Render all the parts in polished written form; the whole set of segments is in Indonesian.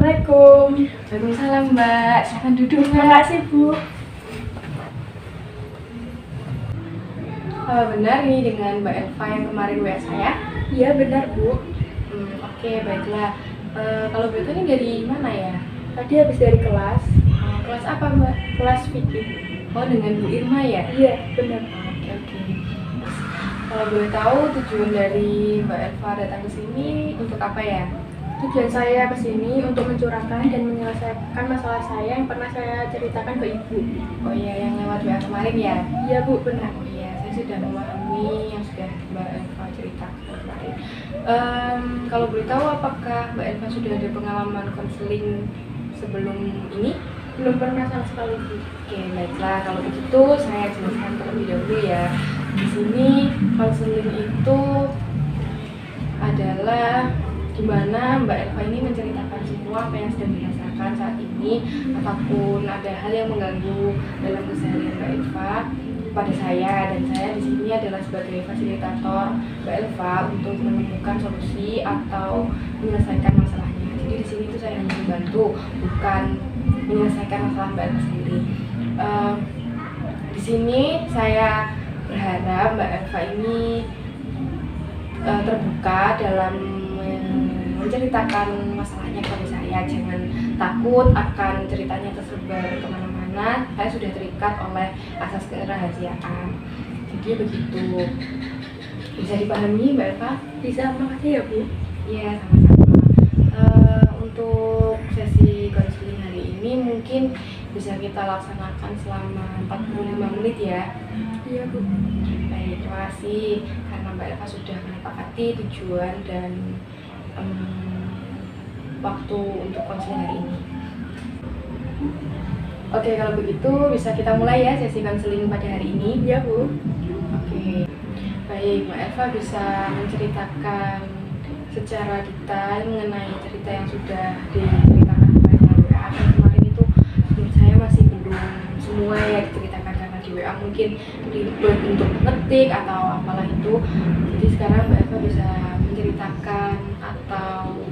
Assalamualaikum. Waalaikumsalam Mbak, silahkan duduk Terima Mbak. kasih Bu. Benar ini dengan Mbak Elva yang kemarin WA saya? Iya benar Bu. Oke, baiklah. Kalau begitu ini dari mana ya? Tadi habis dari kelas, Kelas apa Mbak? kelas fikih. Oh, dengan Bu Irma ya? Iya benar. Oke. Terus, kalau boleh tahu tujuan dari Mbak Elva datang ke sini untuk apa ya? Tujuan saya ke sini untuk mencurahkan dan menyelesaikan masalah saya yang pernah saya ceritakan ke Ibu. Oh iya, yang lewat WA kemarin ya? Iya Bu, benar. Oh iya, saya sudah memahami yang sudah Mbak Elva ceritakan kemarin. Kalau boleh tahu, apakah Mbak Elva sudah ada pengalaman konseling sebelum ini? Belum pernah sama sekali Bu. Oke, baiklah. Kalau begitu saya jelaskan terlebih dahulu ya. Di sini konseling itu adalah gimana Mbak Elva ini menceritakan semua apa yang sedang dirasakan saat ini, apapun ada hal yang mengganggu dalam keseharian Mbak Elva pada saya, dan saya di sini adalah sebagai fasilitator Mbak Elva untuk menemukan solusi atau menyelesaikan masalahnya. Jadi di sini itu saya hanya membantu, bukan menyelesaikan masalah Mbak Elva sendiri. Di sini saya berharap Mbak Elva ini terbuka dalam menceritakan masalahnya kepada saya. Jangan takut akan ceritanya tersebar kemana-mana. Saya sudah terikat oleh asas kerahasiaan. Jadi begitu. Bisa dipahami Mbak Elva? Bisa, makasih ya Bu. Iya, sama-sama. Untuk sesi konseling hari ini mungkin bisa kita laksanakan selama 45 menit ya. Iya Bu. Baik, terima kasih karena Mbak Elva sudah menyepakati tujuan dan waktu untuk konseling hari ini. Oke, kalau begitu bisa kita mulai ya sesi konseling pada hari ini. Iya Bu. Oke, baik, Mbak Elva bisa menceritakan secara detail mengenai cerita yang sudah diceritakan kepada WA. Kemarin itu menurut saya masih belum semua ya diceritakan karena di WA mungkin ribet untuk ngetik atau apalah itu. Jadi sekarang Mbak Elva bisa menceritakan atau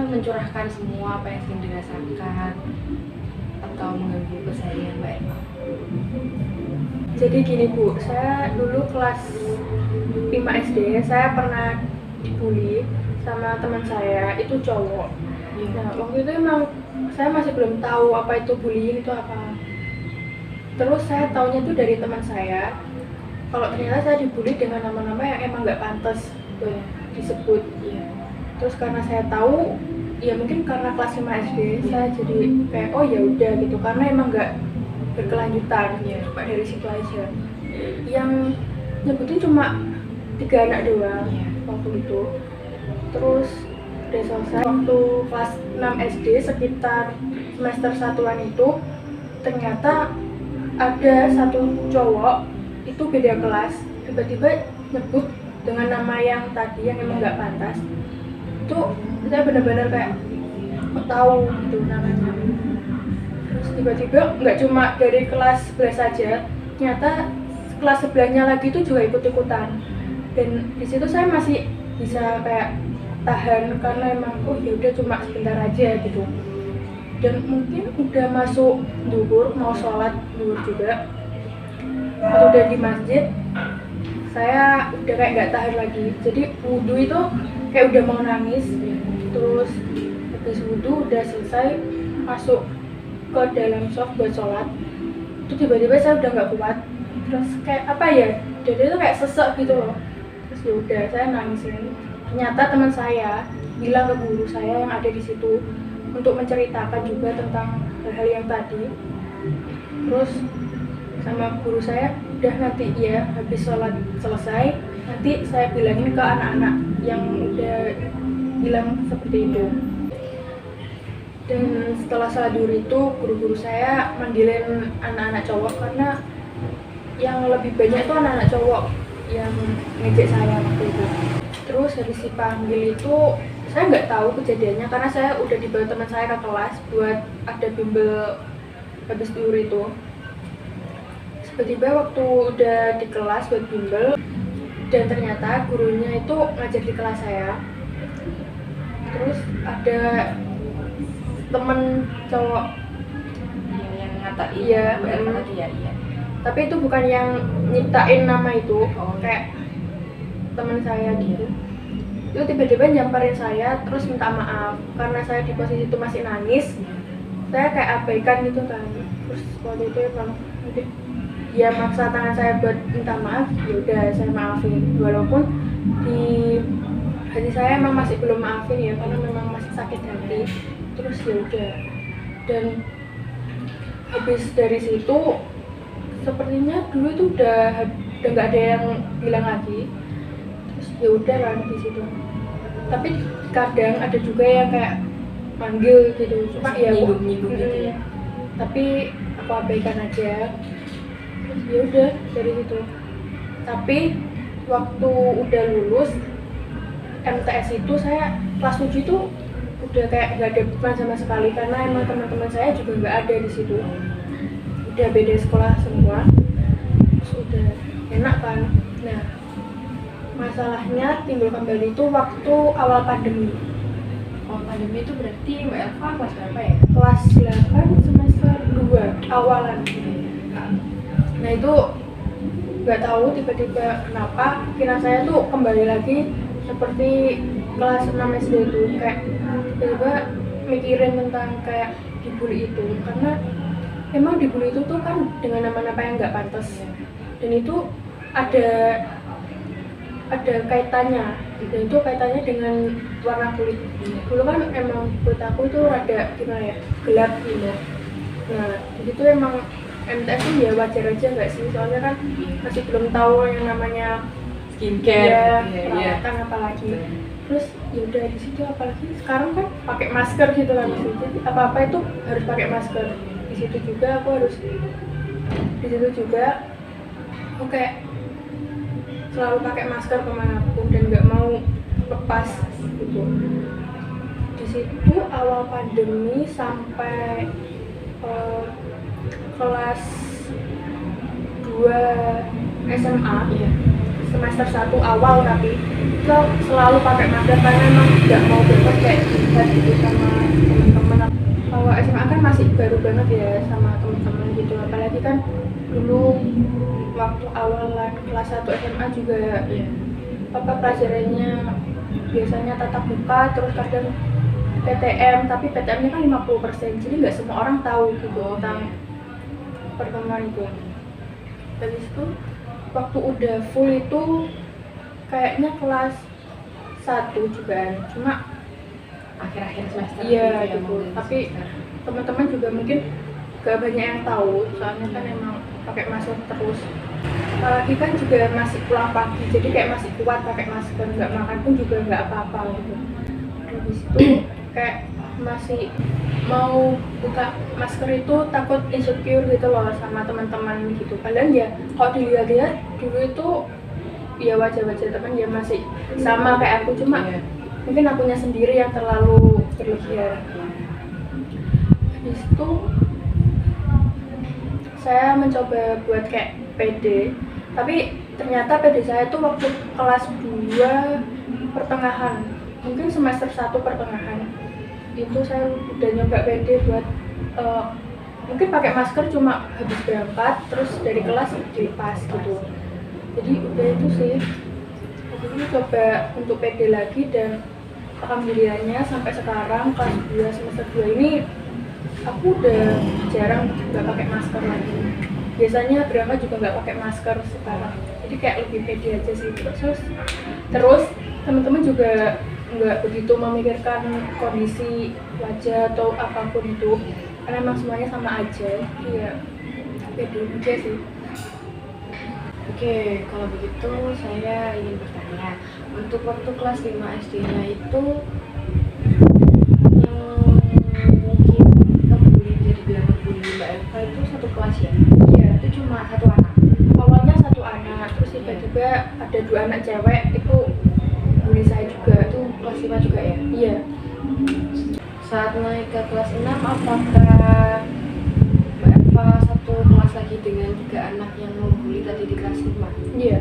mencurahkan semua apa yang sedang dirasakan atau mengganggu keseharian Mbak Elva. Jadi gini Bu, saya dulu kelas 5 SD, saya pernah dibully sama teman saya, itu cowok. Nah, waktu itu emang saya masih belum tahu apa itu bullying itu apa. Terus saya taunya itu dari teman saya, kalau ternyata saya dibully dengan nama-nama yang emang nggak pantas disebut. Terus karena saya tahu, ya mungkin karena kelas 5 SD, saya jadi kayak oh ya udah gitu, karena emang nggak berkelanjutan ya, cuma dari situ aja. Yang nyebutin cuma 3 anak doang waktu itu. Terus udah selesai, waktu kelas 6 SD sekitar semester 1-an itu ternyata ada satu cowok itu beda kelas tiba-tiba nyebut dengan nama yang tadi yang emang nggak pantas. Itu saya benar-benar kayak kok tahu gitu namanya. Terus tiba-tiba nggak cuma dari kelas 11 saja, ternyata kelas sebelahnya lagi itu juga ikut-ikutan. Dan di situ saya masih bisa kayak tahan karena emang oh ya udah cuma sebentar aja gitu. Dan mungkin udah masuk duhur, mau sholat duhur juga, atau udah di masjid, saya udah kayak nggak tahan lagi. Jadi wudhu itu kayak udah mau nangis. Terus habis wudhu udah selesai masuk ke dalam shop buat sholat, itu tiba-tiba saya udah nggak kuat. Terus kayak apa ya, jadi itu kayak sesek gitu loh. Terus ya udah saya nangisin. Ternyata teman saya bilang ke guru saya yang ada di situ untuk menceritakan juga tentang hal-hal yang tadi. Terus sama guru saya, udah nanti ya habis sholat selesai, nanti saya bilangin ke anak-anak yang udah bilang seperti itu. Dan setelah sholat duhur itu, guru-guru saya manggilin anak-anak cowok karena yang lebih banyak itu anak-anak cowok yang ngejek saya waktu itu. Terus habis dipanggil itu, saya nggak tahu kejadiannya karena saya udah dibawa teman saya ke kelas buat ada bimbel habis duhur itu. Tiba-tiba waktu udah di kelas buat bimbel, dan ternyata gurunya itu ngajar di kelas saya. Terus ada temen cowok. Ya, yang ngatain Iya, Bu Elva tadi ya. Iya. Tapi itu bukan yang nyiptain nama itu, Oh, kayak teman saya gitu. Itu tiba-tiba nyamperin saya terus minta maaf karena saya di posisi itu masih nangis. Saya kayak abaikan gitu kan. Terus waktu itu emang dia maksa tangan saya buat minta maaf, ya udah saya maafin. Walaupun di hati saya emang masih belum maafin ya, karena memang masih sakit hati. Terus ya udah. Dan habis dari situ sepertinya dulu itu udah nggak ada yang bilang lagi. Terus ya udah kan di situ. Tapi kadang ada juga yang kayak manggil gitu, cuma ya nyinggung gitu ya. Tapi aku abaikan aja. Terus ya udah dari situ. Tapi waktu udah lulus MTS itu saya kelas 7 itu udah kayak nggak ada beban sama sekali karena emang teman-teman saya juga nggak ada di situ. Udah beda sekolah semua. Terus udah enak kan. Nah, masalahnya timbul kembali itu waktu awal pandemi. Oh, pandemi itu berarti Mbak Elva kelas berapa ya? Kelas 8 semester 2 awalan. Nah itu nggak tahu tiba-tiba kenapa pikiran saya tuh kembali lagi seperti kelas 6 SD itu, kayak tiba-tiba mikirin tentang kayak dibully itu, karena emang dibully itu tuh kan dengan nama-nama yang nggak pantas, dan itu ada kaitannya, dan itu kaitannya dengan warna kulit. Dulu kan emang kulit aku itu rada gimana ya, gelap gitu. Nah itu emang MTS itu ya wajar aja nggak sih, soalnya kan masih belum tahu yang namanya skincare, perawatan apalagi. Terus yaudah di situ, apalagi sekarang kan pakai masker gitu kan, jadi apa-apa itu harus pakai masker. Di situ juga aku harus, di situ juga oke, selalu pakai masker kemanapun dan nggak mau lepas gitu. Di situ awal pandemi sampai kelas 2 SMA, semester 1 awal, tapi itu selalu pakai masker karena emang nggak mau banget kayak dilihat gitu sama teman-teman. Kalau SMA kan masih baru banget ya sama teman-teman gitu, apalagi kan dulu waktu awalan kelas 1 SMA juga apa pelajarannya biasanya tatap muka, terus kadang PTM, tapi PTM-nya kan 50%, jadi nggak semua orang tahu gitu tentang pertemuan itu. Dari situ waktu udah full itu kayaknya kelas 1 juga, cuma akhir-akhir semester iya gitu, gitu. Tapi teman-teman juga mungkin gak banyak yang tahu, soalnya kan emang pakai masker terus. Apalagi kan juga masih pulang pagi, jadi kayak masih kuat pakai masker, nggak makan pun juga nggak apa-apa gitu. Habis itu kayak masih mau buka masker itu takut insecure gitu loh sama teman-teman gitu. Padahal ya kalau dilihat-lihat dulu itu ya wajar-wajar, teman ya masih sama kayak aku, cuma mungkin akunya sendiri yang terlalu berlebihan. Habis itu saya mencoba buat kayak pede, tapi ternyata pede saya tuh waktu kelas 2 pertengahan, mungkin semester 1 pertengahan itu saya udah nyoba pede buat mungkin pakai masker cuma habis berangkat terus dari kelas dilepas gitu. Jadi udah itu sih, aku ini coba untuk pede lagi, dan alhamdulillahnya sampai sekarang kelas 2 semester 2 ini aku udah jarang nggak pakai masker lagi. Biasanya berangkat juga nggak pakai masker sekarang, jadi kayak lebih pede aja sih. Terus teman-teman juga nggak begitu memikirkan kondisi wajah atau apapun itu, karena emang semuanya sama aja. Iya, pede aja sih. Oke, kalau begitu saya ingin bertanya, untuk waktu kelas 5 SD-nya itu mungkin ngebully, bisa dibilang ngebully Mbak Elva itu satu kelas ya? Iya, Itu cuma satu anak? awalnya 1 anak, terus tiba-tiba ada 2 anak cewek itu bully saya juga. Itu kelas 5 juga ya? Iya. Saat naik ke kelas 6, apakah Mbak Elva satu kelas lagi dengan 3 anak yang membuli tadi di kelas 5? Iya.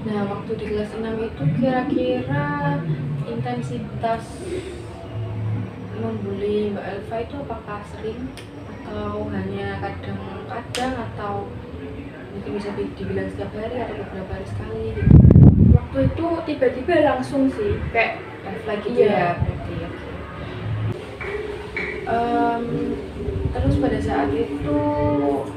Nah, waktu di kelas 6 itu kira-kira intensitas membuli Mbak Elva itu apakah sering atau hanya kadang-kadang atau mungkin bisa dibilang setiap hari atau beberapa hari sekali gitu? Waktu itu tiba-tiba langsung sih kayak Refleks gitu iya. ya berarti ya. Terus pada saat itu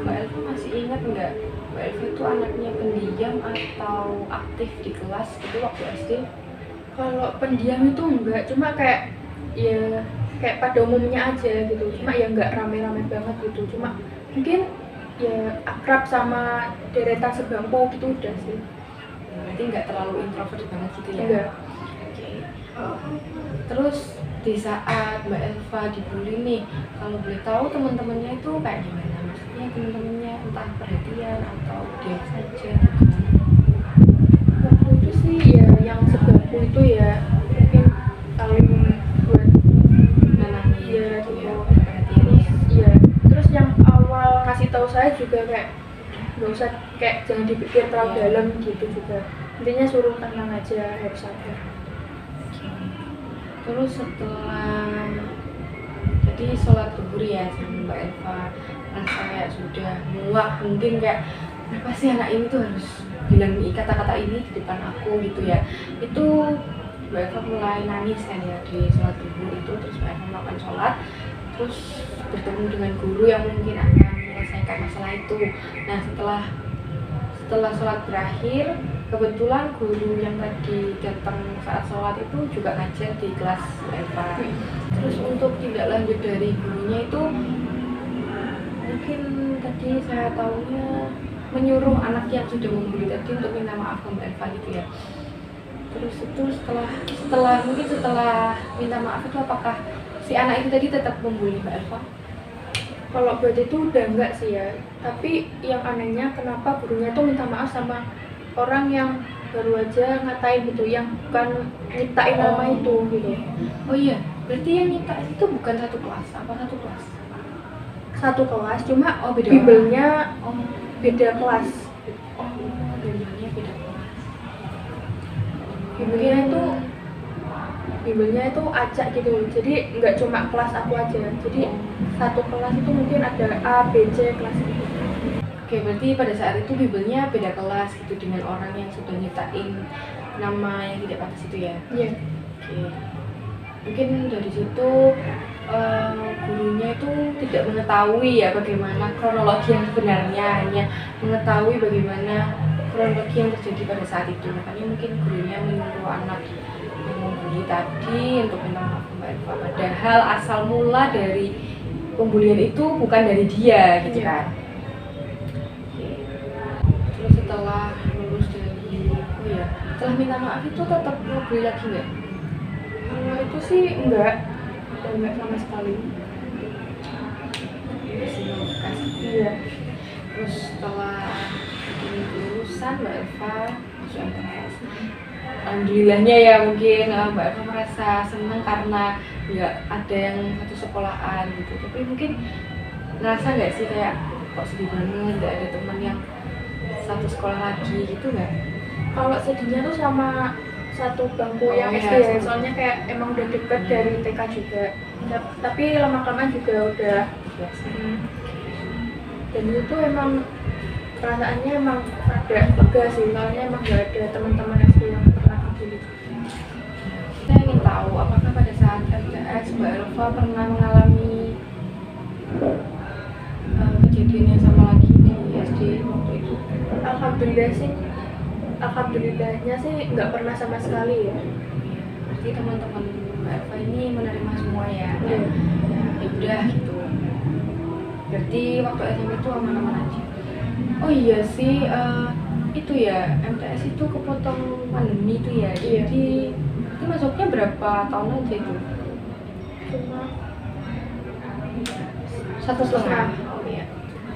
Mbak Elva masih ingat nggak Mbak Elva itu anaknya pendiam atau aktif di kelas itu waktu SD? Kalau pendiam itu enggak, cuma kayak ya kayak pada umumnya aja gitu, cuma ya enggak rame-rame banget gitu, cuma mungkin ya akrab sama deretan sebangku gitu udah sih. Berarti nggak terlalu introvert banget gitu ya? Enggak. Oke. Terus di saat Mbak Elva dibully nih, kalau boleh tahu teman-temannya itu kayak gimana? Maksudnya teman-temannya entah perhatian atau diam saja? Waktu itu sih ya yang sebangku itu ya mungkin saling buat Menangis iya gitu gitu. ya, perhatian Terus ya? iya, terus yang awal ngasih tahu saya juga kayak nggak usah, kayak jangan dipikir terlalu Iya. dalam gitu juga, intinya suruh tenang aja, harus sabar. Terus setelah jadi sholat zuhur ya sama Mbak Elva, rasa kayak sudah muak, mungkin kayak kenapa sih anak ini tuh harus bilang kata-kata ini di depan aku gitu ya. Itu Mbak Elva mulai nangis kan ya di sholat zuhur itu. Terus Mbak Elva melakukan sholat, terus bertemu dengan guru yang mungkin akan menyelesaikan masalah itu. Nah, setelah sholat berakhir, kebetulan guru yang tadi datang saat sholat itu juga ngajar di kelas Mbak Elva. Terus untuk tindak lanjut dari gurunya itu mungkin tadi saya tahunya menyuruh anak yang sudah membuli tadi untuk minta maaf ke Mbak Elva gitu ya. Terus itu setelah minta maaf itu apakah si anak itu tadi tetap membuli Mbak Elva? Kalau buat itu udah enggak sih ya, tapi yang anehnya kenapa gurunya tuh minta maaf sama orang yang baru aja ngatain gitu, yang bukan nyiptain nama itu gitu. Oh iya, berarti yang nyiptain itu bukan satu kelas, apa satu kelas? Satu kelas, cuma Oh, beda bimbelnya Oh, beda kelas. bimbelnya beda kelas. Bimbelnya itu acak gitu, jadi nggak cuma kelas aku aja, jadi satu kelas itu mungkin ada A, B, C kelas gitu. Oke, berarti pada saat itu bimbelnya beda kelas gitu dengan orang yang sudah nyiptain nama yang tidak pantas itu ya. Iya. Oke. Mungkin dari situ gurunya itu tidak mengetahui ya bagaimana kronologi yang sebenarnya, hanya mengetahui bagaimana kronologi yang terjadi pada saat itu. Makanya mungkin gurunya menyuruh anak yang membuli tadi untuk minta maaf ke Mbak Elva. Padahal asal mula dari pembulian itu bukan dari dia gitu Iya. kan. Oke. Terus setelah lulus dari setelah minta maaf itu tetap ngebully lagi nggak? Kalau itu sih enggak sama sekali. Masih membekas. Iya. Terus setelah lulusan Mbak Elva masuk MTS, alhamdulillahnya ya mungkin Mbak Elva merasa senang karena nggak ada yang satu sekolahan gitu. Tapi mungkin ngerasa nggak sih kayak kok sedih banget nggak ada teman yang satu sekolah lagi gitu nggak? Kalau sedihnya tuh sama satu bangku Oh, yang iya, SD ya, sama. soalnya kayak emang udah deket dari TK juga. Tapi lama-kelamaan juga udah Biasa. dan itu emang perasaannya emang ada lega sih, soalnya emang gak ada teman-teman SD yang pernah dibully. Saya ingin tahu apakah pada saat MTS Mbak Elva pernah mengalami kejadian yang sama lagi di SD waktu itu? Alhamdulillahnya sih nggak pernah sama sekali ya. Berarti teman-teman Mbak Elva ini menerima semua ya? Iya. Ya udah gitu. Berarti waktu SMP itu aman-aman aja. Oh iya sih, itu ya MTS itu kepotong pandemi itu ya. Iya. Jadi itu masuknya berapa tahun aja itu? Cuma 1,5. Oh iya,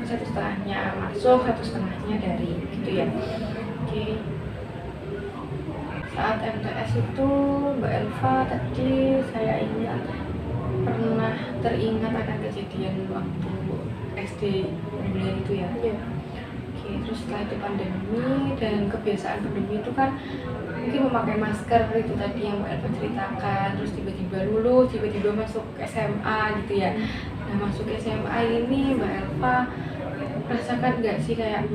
1,5-nya masuk, 1,5-nya dari gitu ya. Oke. Saat MTS itu Mbak Elva tadi saya ingat pernah teringat akan kejadian waktu SD pembulian itu ya. iya. Oke. Oke, terus setelah itu pandemi dan kebiasaan pandemi itu kan mungkin memakai masker itu tadi yang Mbak Elva ceritakan, terus tiba-tiba lulus, tiba-tiba masuk SMA gitu ya. Nah, masuk SMA ini Mbak Elva rasakan nggak sih kayak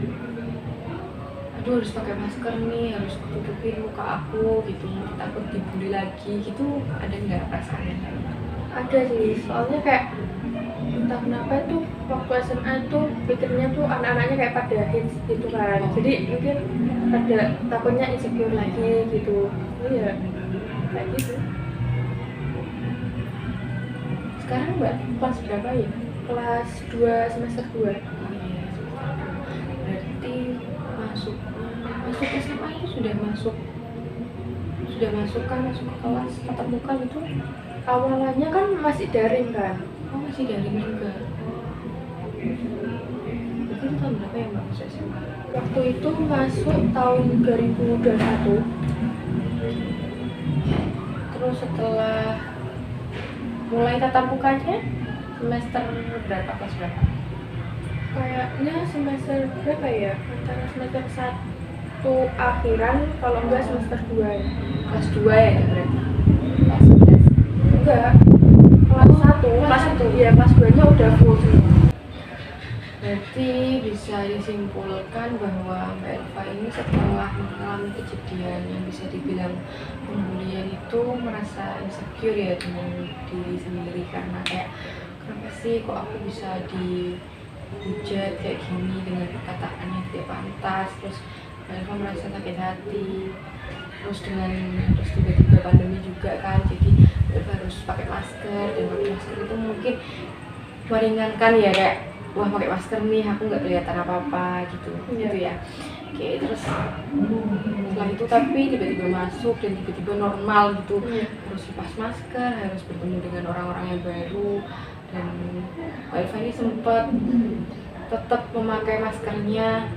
aduh harus pakai masker nih, harus tutupin muka aku gitu, takut dibully lagi gitu, ada nggak perasaannya kayak gitu? Ada sih, soalnya kayak entah kenapa tuh waktu SMA tuh pikirnya tuh anak-anaknya kayak pada hits gitu kan, jadi mungkin ada takutnya insecure lagi gitu. Iya, kayak gitu. Sekarang Mbak kelas berapa ya? Kelas 2 semester 2. Oh iya, berarti masuk SMA itu sudah masuk kan, masuk ke kelas tatap muka gitu? Awalnya kan masih daring kan. Oh masih daring juga. Berarti itu tahun berapa ya Mbak masuk SMA? Waktu itu masuk tahun 2021. Terus setelah mulai tatap mukanya semester berapa, kelas berapa? Kayaknya semester berapa ya? Antara semester 1 akhiran, kalau enggak semester 2 ya. Kelas 2 ya itu berarti? Kelas 11? Enggak, kelas 1. kelas 1. Iya, kelas 2 nya udah full sih. Berarti bisa disimpulkan bahwa Mbak Elva ini setelah mengalami kejadian yang bisa dibilang pembulian itu merasa insecure ya dengan diri sendiri, karena kayak kenapa sih kok aku bisa dihujat kayak gini dengan perkataan yang tidak pantas, terus Mbak Elva merasa sakit hati, terus tiba-tiba pandemi juga kan, jadi Mbak Elva harus pakai masker, dan pakai masker itu mungkin meringankan ya, kayak wah pakai masker nih aku nggak kelihatan apa-apa gitu. Gitu ya. Oke, terus setelah itu tapi tiba-tiba masuk dan tiba-tiba normal gitu. Harus lepas masker, harus bertemu dengan orang-orang yang baru, dan Mbak Elva ini sempat tetap memakai maskernya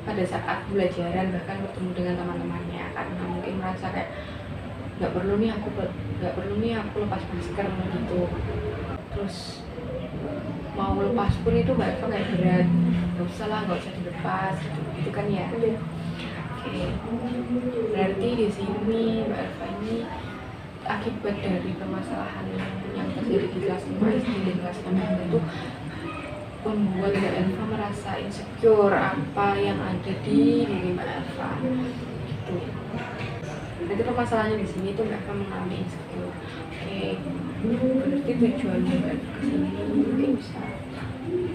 pada saat pembelajaran, bahkan bertemu dengan teman-temannya, karena mungkin merasa kayak nggak perlu nih aku lepas masker gitu. Terus mau lepas pun itu Mbak Elva kayak berat, nggak usah dilepas gitu kan ya. Iya. Oke, berarti di sini Mbak Elva ini akibat dari permasalahan yang terjadi di kelas 5 SD dan kelas 6 itu membuat Mbak Elva merasa insecure apa yang ada di diri Mbak Elva gitu. Berarti permasalahannya di sini itu Mbak Elva mengalami insecure. Oke, berarti tujuan Mbak Elva kesini mungkin bisa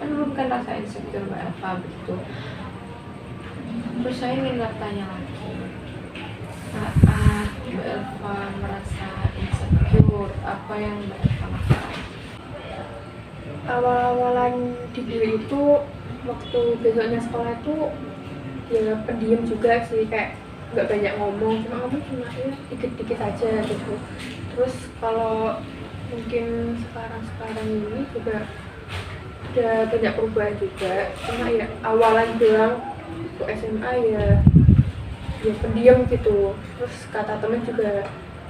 menurunkan rasa insecure Mbak Elva begitu. Terus saya ingin bertanya lagi, saat Mbak Elva merasa insecure, apa yang Mbak Elva lakukan? Awal-awalan di diri itu, waktu besoknya sekolah itu ya pendiam juga sih, kayak nggak banyak ngomong cuma ya dikit-dikit aja gitu. Terus kalau mungkin sekarang ini juga udah banyak perubahan juga, cuma ya awalan doang untuk SMA ya pendiam gitu. Terus kata temen juga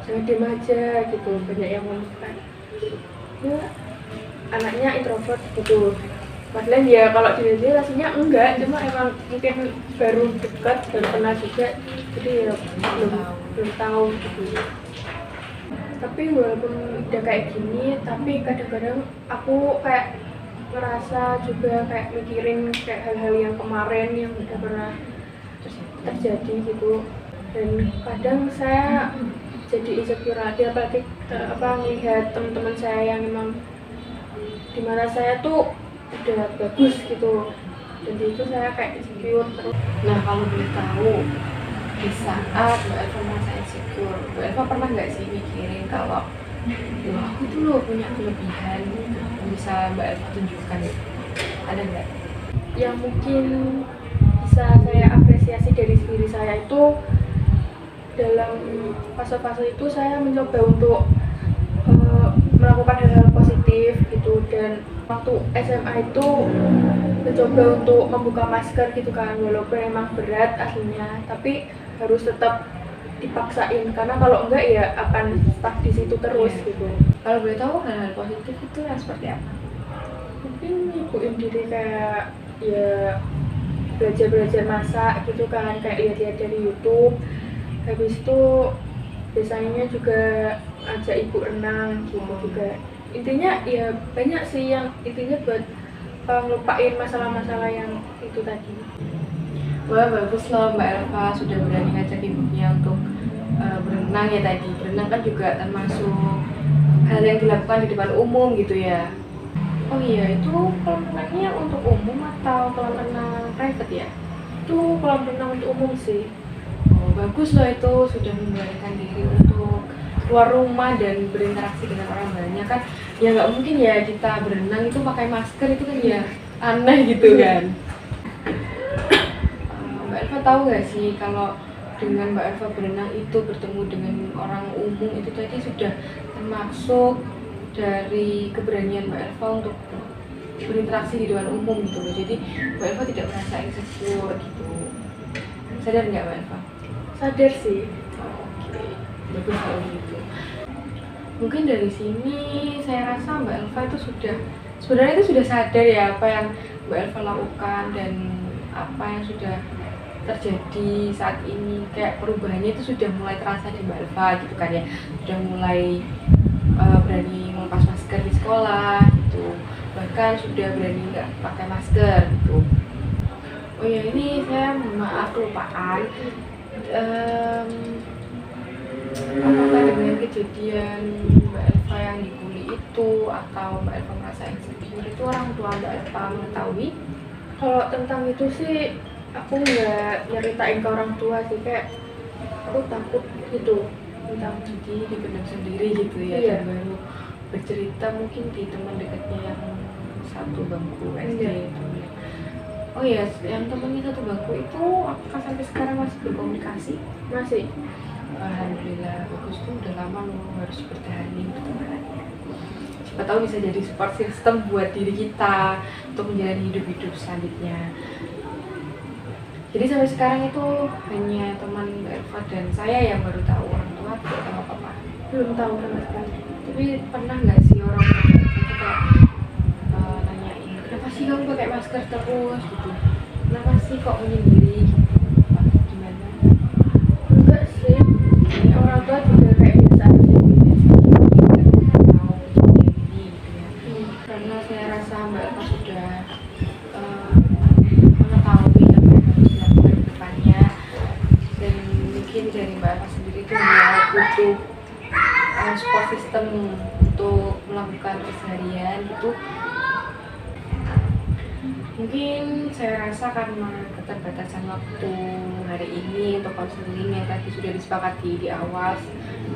jangan diem aja gitu, banyak yang ngomong kan ya anaknya introvert gitu. Padahal ya kalau dilihat rasanya enggak, cuma emang mungkin baru dekat, baru kenal juga, jadi ya belum tahu gitu. Tapi walaupun udah kayak gini, tapi kadang-kadang aku kayak ngerasa juga kayak mikirin kayak hal-hal yang kemarin yang udah pernah terjadi gitu. Dan kadang saya jadi insecure lagi, apalagi ngelihat teman-teman saya yang memang dimana saya tuh udah bagus gitu, jadi itu saya kayak insecure terus. Nah, kalau boleh tahu, di saat Mbak Elva merasa insecure, Mbak Elva pernah nggak sih mikirin kalau wah aku tuh loh punya kelebihan yang bisa Mbak Elva tunjukkan, ada nggak? Yang mungkin bisa saya apresiasi dari diri saya itu, dalam fase-fase itu saya mencoba untuk melakukan hal-hal positif gitu. Dan waktu SMA itu mencoba untuk membuka masker gitu kan, walaupun emang berat aslinya, tapi harus tetap dipaksain, karena kalau enggak ya akan stuck di situ terus gitu. Kalau boleh tahu hal-hal positif itu yang seperti apa? Mungkin ibuin diri, kayak ya belajar masak gitu kan, kayak lihat-lihat dari YouTube. Habis itu biasanya juga ajak ibu renang gitu juga. Intinya ya banyak sih yang intinya buat ngelupain masalah-masalah yang itu tadi. Wah, bagus loh Mbak Elva sudah berani ngajak ibunya untuk berenang ya tadi. Berenang kan juga termasuk hal yang dilakukan di depan umum gitu ya. Oh iya, itu kolam renangnya untuk umum atau kolam renang private ya? Itu kolam renang untuk umum sih. Oh, bagus loh itu sudah memberanikan diri untuk keluar rumah dan berinteraksi dengan orang banyak kan. Ya nggak mungkin ya kita berenang itu pakai masker, itu kan ya aneh gitu kan. Mbak Elva tahu nggak sih kalau dengan Mbak Elva berenang itu bertemu dengan orang umum itu tadi sudah termasuk dari keberanian Mbak Elva untuk berinteraksi di depan umum gitu loh. Jadi Mbak Elva tidak merasa insecure gitu. Sadar nggak Mbak Elva? Sadar sih. Oke, bagus kalau gitu. Mungkin dari sini saya rasa Mbak Elva itu sebenarnya itu sudah sadar ya apa yang Mbak Elva lakukan dan apa yang sudah terjadi saat ini. Kayak perubahannya itu sudah mulai terasa di Mbak Elva gitu kan ya. Sudah mulai berani melepas masker di sekolah gitu, bahkan sudah berani nggak pakai masker gitu. Oh ya, ini saya maaf kelupaan, apakah dengan kejadian Mbak Elva yang dibully itu atau Mbak Elva merasa insecure itu orang tua Mbak Elva mengetahui? Kalau tentang itu sih aku nggak nyeritain ke orang tua sih, kayak aku takut gitu. Jadi dipendam sendiri gitu ya, Iya. dan baru bercerita mungkin di teman dekatnya yang satu bangku SD Iya. itu. Oh ya, yang temannya satu bangku itu apakah sampai sekarang masih berkomunikasi? Masih. Alhamdulillah, bagus tuh, udah lama loh harus bertahanin pertemanannya. Siapa tahu bisa jadi support system buat diri kita untuk menjalani hidup-hidup selanjutnya. Jadi sampai sekarang itu hanya teman Mbak Elva dan saya yang baru tahu, orang tua tidak tahu apa-apa. Belum tahu sama sekali. Tapi pernah nggak sih orang tua Mbak Elva itu kayak nanyain, kenapa sih kamu pakai masker terus gitu? Kenapa sih kok menyendiri gitu? Apa gimana? Enggak sih. Orang tua juga kayak biasa aja. Karena saya rasa Mbak Elva sudah mengetahui apa yang harus dilakukan di depannya, dan mungkin dari Mbak Elva sendiri itu hanya butuh support system untuk melakukan keseharian gitu. Mungkin saya rasa karena keterbatasan waktu hari ini untuk konseling yang tadi sudah disepakati di awal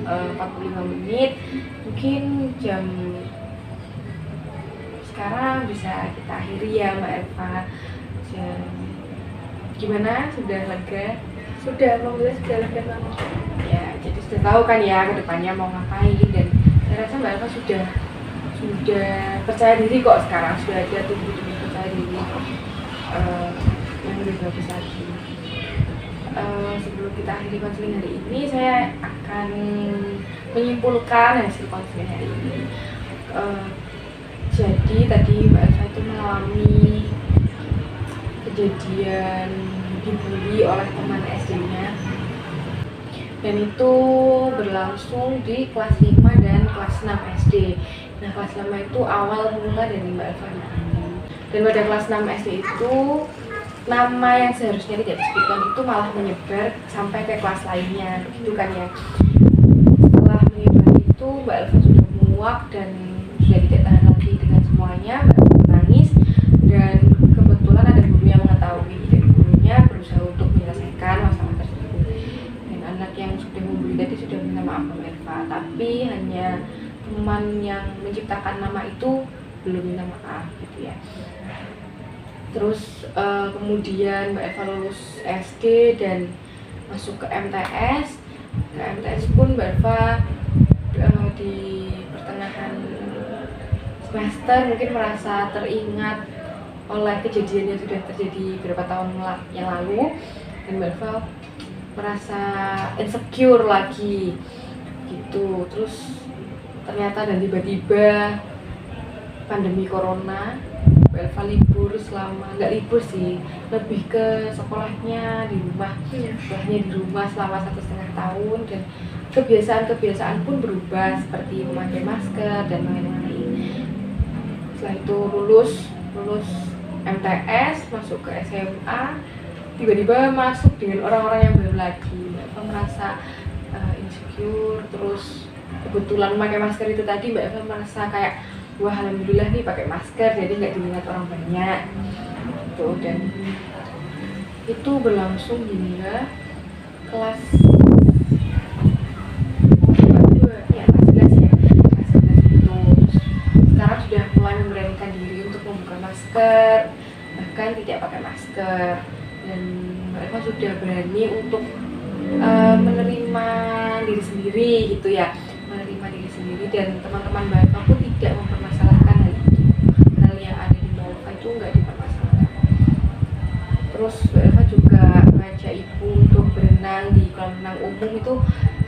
45 menit, mungkin jam sekarang bisa kita akhiri ya Mbak Elva. Gimana? Sudah lega? Sudah, alhamdulillah sudah lega banget. Ya, jadi sudah tahu kan ya ke depannya mau ngapain, dan saya rasa Mbak Elva sudah percaya diri kok sekarang, sudah ada tumbuh percaya diri yang lebih bagus lagi. Sebelum kita akhiri konseling hari ini, saya akan menyimpulkan hasil konseling hari ini. Jadi tadi Mbak Elva itu mengalami kejadian dibully oleh teman SD-nya, dan itu berlangsung di kelas 5 dan kelas 6 SD. Nah, kelas 5 itu awal mula dari Mbak Elva dibully, dan pada kelas 6 SD itu nama yang seharusnya tidak disebutkan itu malah menyebar sampai ke kelas lainnya, begitu kan ya. Setelah menyebar itu Mbak Elva sudah muak dan sudah tidak tahan lagi dengan semuanya. Mbak Elva menangis, dan kebetulan ada guru yang mengetahui, dan gurunya berusaha untuk menyelesaikan masalah tersebut. Dan anak yang sudah membuli tadi sudah minta maaf ke Mbak Elva, tapi hanya teman yang menciptakan nama itu belum minta maaf gitu ya. Terus kemudian Mbak Elva lulus SD dan masuk ke MTS. Ke MTS pun Mbak Elva di pertengahan semester mungkin merasa teringat oleh kejadian yang sudah terjadi beberapa tahun yang lalu, dan Mbak Elva merasa insecure lagi gitu. Terus ternyata dan tiba-tiba pandemi corona Mbak Elva libur selama, nggak libur sih, lebih ke sekolahnya di rumah, sekolahnya di rumah selama 1,5 tahun, dan kebiasaan-kebiasaan pun berubah seperti memakai masker dan lain-lain. Setelah itu lulus MTS, masuk ke SMA, tiba-tiba masuk dengan orang-orang yang baru lagi. Mbak Elva merasa insecure, terus kebetulan memakai masker itu tadi Mbak Elva merasa kayak, wah alhamdulillah nih pakai masker jadi nggak dilihat orang banyak tuh. Dan itu berlangsung hingga kelas 2 ya, kelas 11 ya, kelas 11 itu. Terus sekarang sudah mulai memberanikan diri untuk membuka masker, bahkan tidak pakai masker, dan Mbak Elva sudah berani untuk menerima diri sendiri gitu ya, menerima diri sendiri, dan teman-teman Mbak Elva pun tidak mempermasalahkan hal itu. Hal yang ada di Mbak Elva itu nggak dipermasalahkan. Terus Mbak Elva juga mengajak ibu untuk berenang di kolam renang umum, itu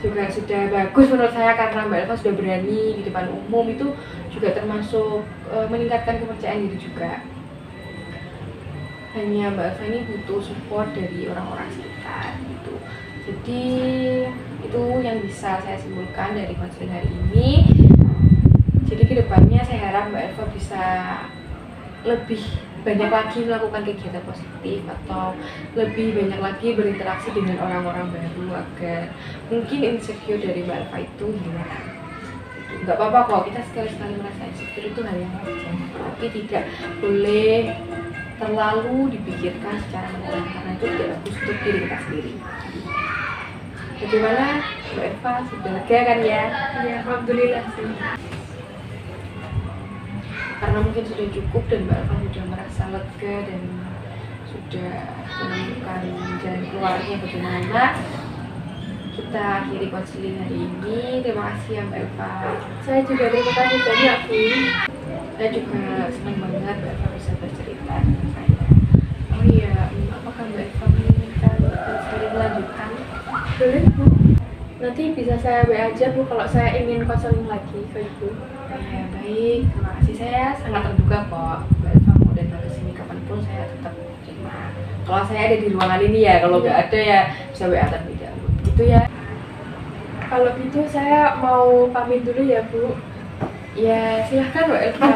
juga sudah bagus menurut saya, karena Mbak Elva sudah berani di depan umum, itu juga termasuk meningkatkan kepercayaan diri juga. Hanya Mbak Elva ini butuh support dari orang-orang sekitar gitu. Jadi itu yang bisa saya simpulkan dari konseling hari ini. Jadi kedepannya saya harap Mbak Elva bisa lebih banyak lagi melakukan kegiatan positif, atau lebih banyak lagi berinteraksi dengan orang-orang baru, agar mungkin insecure dari Mbak Elva itu hilang. Nggak apa-apa kok, kita sekali-sekali merasa insecure, itu hal yang wajar, tapi tidak boleh terlalu dipikirkan secara mendalam, karena itu tidak bagus untuk diri kita sendiri. Bagaimana Mbak Elva, sudah lega kan ya? Iya, alhamdulillah sih. Karena mungkin sudah cukup dan Mbak Elva sudah merasa lega dan sudah menemukan jalan keluarnya bagaimana, kita akhiri konseling hari ini. Terima kasih ya Mbak Elva. Saya juga terima kasih banyak Bu. Saya juga senang banget Mbak Elva bisa bercerita dengan saya. Oh iya, apakah Mbak Elva menginginkan konseling lanjutan? Boleh Bu. Nanti bisa saya WA aja Bu kalau saya ingin konseling lagi ke Ibu. Ya baik, terima kasih. Saya sangat terbuka kok. Mbak Elva mau datang ke sini kapanpun saya tetap terima. Kalau saya ada di ruangan ini ya, kalau nggak ada ya bisa WA terlebih dahulu. Gitu ya. Kalau gitu saya mau pamit dulu ya Bu. Ya silahkan Mbak Elva.